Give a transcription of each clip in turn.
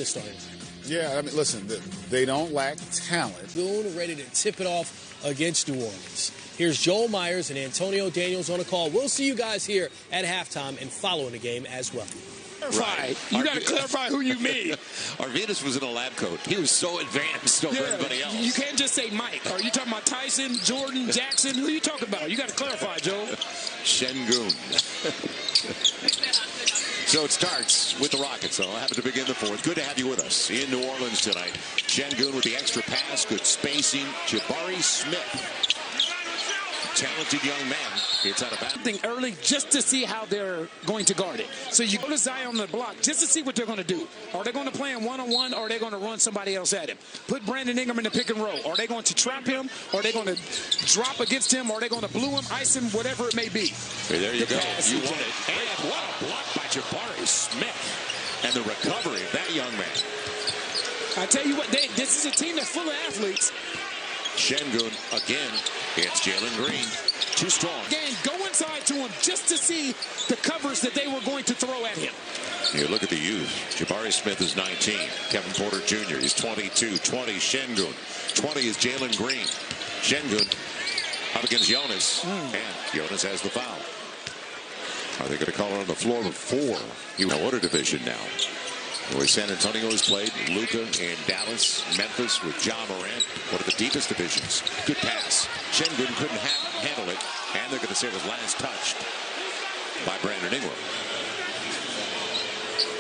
This starting. Yeah, I mean, listen, they don't lack talent. Boone ready to tip it off against New Orleans. Here's Joel Myers and Antonio Daniels on a call. We'll see you guys here at halftime and following the game as well. Right. You got to clarify who you mean. Arvidas was in a lab coat. He was so advanced over everybody else. You can't just say Mike. Are you talking about Tyson, Jordan, Jackson? Who are you talking about? You got to clarify, Joe. Şengün. So it starts with the Rockets, though. Happen to begin the fourth. Good to have you with us in New Orleans tonight. Şengün with the extra pass, good spacing. Jabari Smith. Talented young man. It's out of bounds. Something early just to see how they're going to guard it. So you go to Zion on the block just to see what they're going to do. Are they going to play him one-on-one, or are they going to run somebody else at him? Put Brandon Ingram in the pick and roll. Are they going to trap him? Or are they going to drop against him? Or are they going to blue him, ice him, whatever it may be? Hey, there you go. You want it. And what a block by Jabari Smith. And the recovery of that young man. I tell you what, this is a team that's full of athletes. Şengün again. It's Jalen Green. Too strong. Again, go inside to him just to see the covers that they were going to throw at him. You look at the youth. Jabari Smith is 19. Kevin Porter Jr. is 22. 20, Şengün. 20 is Jalen Green. Şengün up against Jonas. And Jonas has the foul. Are they going to call it on the floor of 4? What a division now. Where San Antonio has played, Luka in Dallas, Memphis with Ja Morant. One of the deepest divisions. Good pass. Şengün couldn't handle it, and they're going to say it was last touched by Brandon Ingram.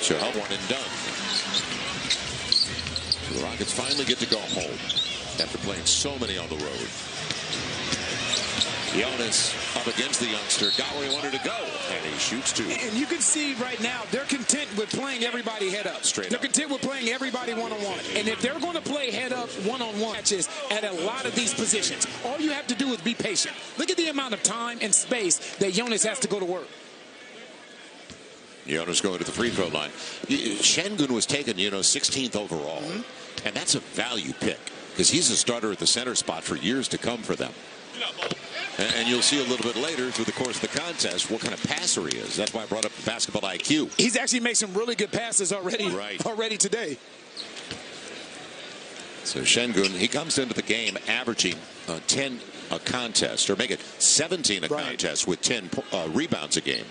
So help one and done. So the Rockets finally get to go home after playing so many on the road. Jonas up against the youngster, got where he wanted to go, and he shoots two. And you can see right now they're content with playing everybody head up. Straight they're up. Content with playing everybody one-on-one. And if they're going to play head up one-on-one matches at a lot of these positions, all you have to do is be patient. Look at the amount of time and space that Jonas has to go to work. Jonas going to the free throw line. Şengün was taken, 16th overall. And that's a value pick because he's a starter at the center spot for years to come for them. And you'll see a little bit later through the course of the contest what kind of passer he is. That's why I brought up basketball IQ. He's actually made some really good passes already today. So Şengün, he comes into the game averaging 10 a contest, or make it 17 a contest with 10 rebounds a game.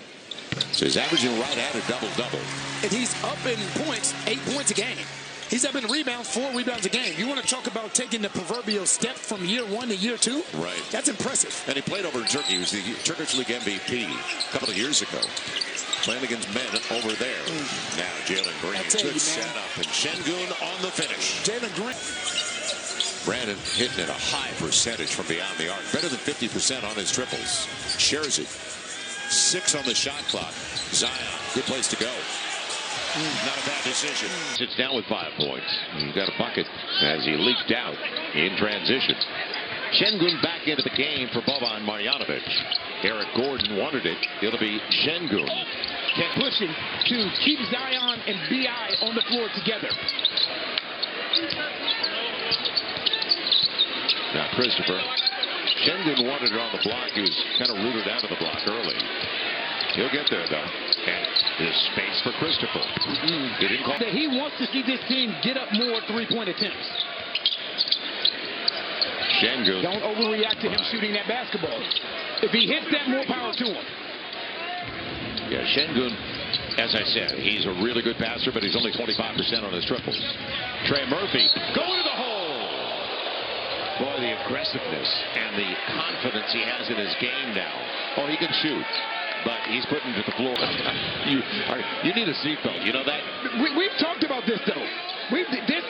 So he's averaging right at a double-double. And he's up in points, 8 points a game. He's up in rebounds, 4 rebounds a game. You want to talk about taking the proverbial step from year 1 to year 2? Right. That's impressive. And he played over in Turkey. He was the Turkish League MVP a couple of years ago. Playing against men over there. Now Jalen Green. Good setup. And Şengün on the finish. Jalen Green. Brandon hitting at a high percentage from beyond the arc. Better than 50% on his triples. Shares it. 6 on the shot clock. Zion, good place to go. Not a bad decision. Sits down with 5 points. He's got a bucket as he leaked out in transition. Şengün back into the game for Boban Marjanovic. Eric Gordon wanted it. It'll be Şengün. Kept pushing to keep Zion and B.I. on the floor together. Now Christopher. Şengün wanted it on the block. He was kind of rooted out of the block early. He'll get there, though. And there's space for Christopher. He didn't call. He wants to see this team get up more three-point attempts. Şengün. Don't overreact to him shooting that basketball. If he hits that, more power to him. Yeah, Şengün, as I said, he's a really good passer, but he's only 25% on his triples. Trey Murphy going to the hole. Boy, the aggressiveness and the confidence he has in his game now. Oh, he can shoot. But he's putting to the floor. You need a seatbelt. You know that? We've talked about this, though. This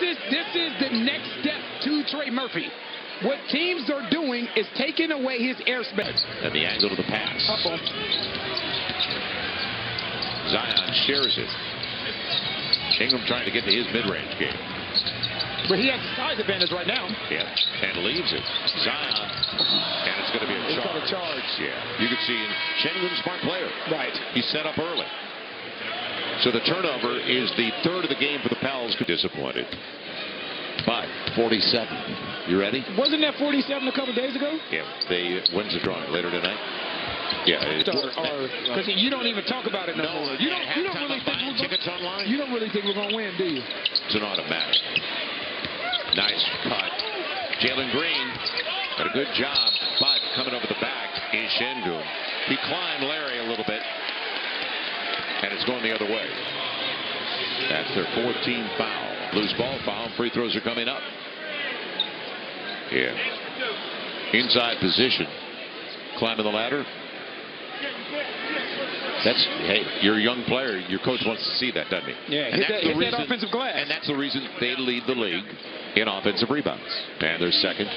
is the next step to Trey Murphy. What teams are doing is taking away his airspace. And the angle of the pass. Zion shares it. Ingram trying to get to his mid-range game. But he has a size advantage right now. Yeah, and leaves it. Zion. And it's going to be a charge. A charge. Yeah, you can see Şengün, smart player. Right. He set up early. So the turnover is the third of the game for the Pels. Disappointed. But 47. You ready? Wasn't that 47 a couple days ago? Yeah. When's the drawing? Later tonight? Yeah. Because you don't even talk about it no more. You don't really think tickets online? You don't really think we're going to win, do you? It's an automatic. Nice cut. Jalen Green got a good job, but coming over the back is Şengün. He climbed Larry a little bit, and it's going the other way. That's their 14th foul. Loose ball foul. Free throws are coming up. Yeah. Inside position. Climbing the ladder. Hey, you're a young player. Your coach wants to see that, doesn't he? Yeah, hit that offensive glass. And that's the reason they lead the league in offensive rebounds. And they're second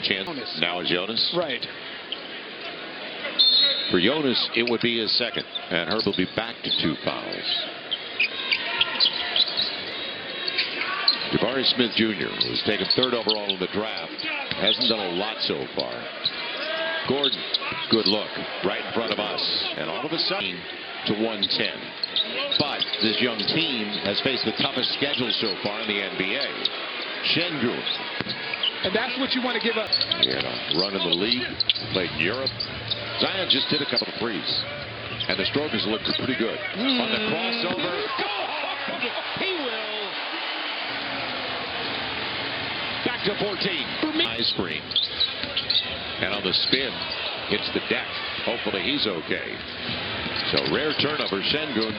chance. Now is Jonas. Right. For Jonas, it would be his second. And Herb will be back to 2 fouls. Jabari Smith Jr., who's taken 3rd overall in the draft, hasn't done a lot so far. Gordon, good look, right in front of us. And all of a sudden to 110. But this young team has faced the toughest schedule so far in the NBA. Şengün. And that's what you want to give up. Run in the league, played in Europe. Zion just did a couple of threes. And the strokers look pretty good. On the crossover. He will. Back to 14. High screen. And on the spin, hits the deck. Hopefully he's okay. So rare turnover. Şengün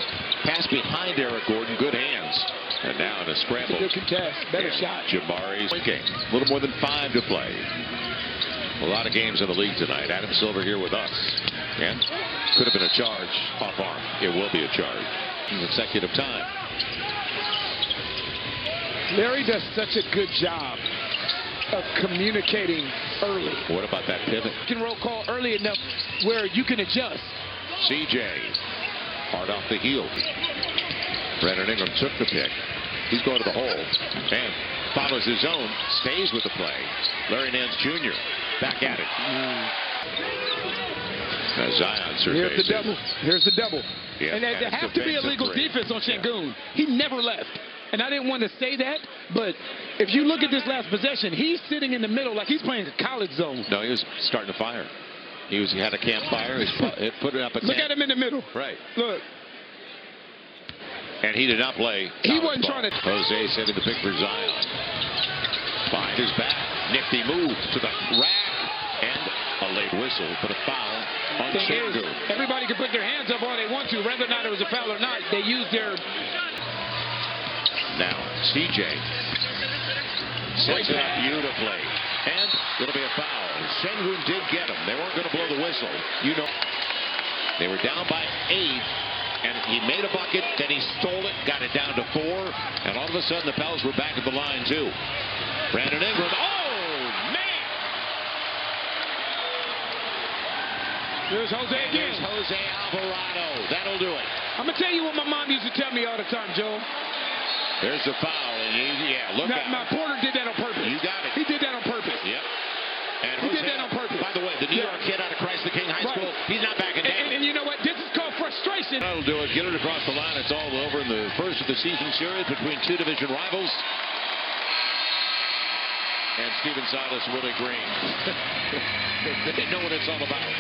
pass behind Eric Gordon. Good hands. And now in a scramble. Good contest. Better shot. Jabari's game. A little more than 5 to play. A lot of games in the league tonight. Adam Silver here with us. And could have been a charge off arm. It will be a charge. Consecutive time. Larry does such a good job of communicating early. What about that pivot? You can roll call early enough where you can adjust. CJ hard off the heel. Brandon Ingram took the pick. He's going to the hole and follows his own. Stays with the play. Larry Nance Jr. back at it. Now Zion surveys. Here's the double. Here's the double. Yeah, and there has to be a legal defense on Şengün. Yeah. He never left. And I didn't want to say that, but if you look at this last possession, he's sitting in the middle like he's playing a college zone. No, he was starting to fire. He had a campfire. He put it up a Look at him in the middle. Right. Look. And he did not play. He wasn't trying to. Jose setting the pick for Zion. Behind his back. Nifty move to the rack. And a late whistle, but a foul on Şengün. Everybody can put their hands up all they want to, whether or not it was a foul or not. They use their. Now, CJ sets it up beautifully. And it'll be a foul. Şengün did get him. They weren't going to blow the whistle. You know, they were down by 8. And he made a bucket, then he stole it, got it down to 4, and all of a sudden the Pels were back at the line too. Brandon Ingram, oh man! There's Jose again. There's Jose Alvarado. That'll do it. I'm gonna tell you what my mom used to tell me all the time, Joe. There's the foul, and look out. My Porter did that on purpose. You got it. He did that on purpose. Yep. And he did that on purpose. By the way, the New York kid out of Christ the King High School, he's not backing down. And you know what? This is called frustration. That'll do it. Get it across the line. It's all over in the first of the season series between 2 division rivals. And Stephen Silas, Willie Green. They know what it's all about.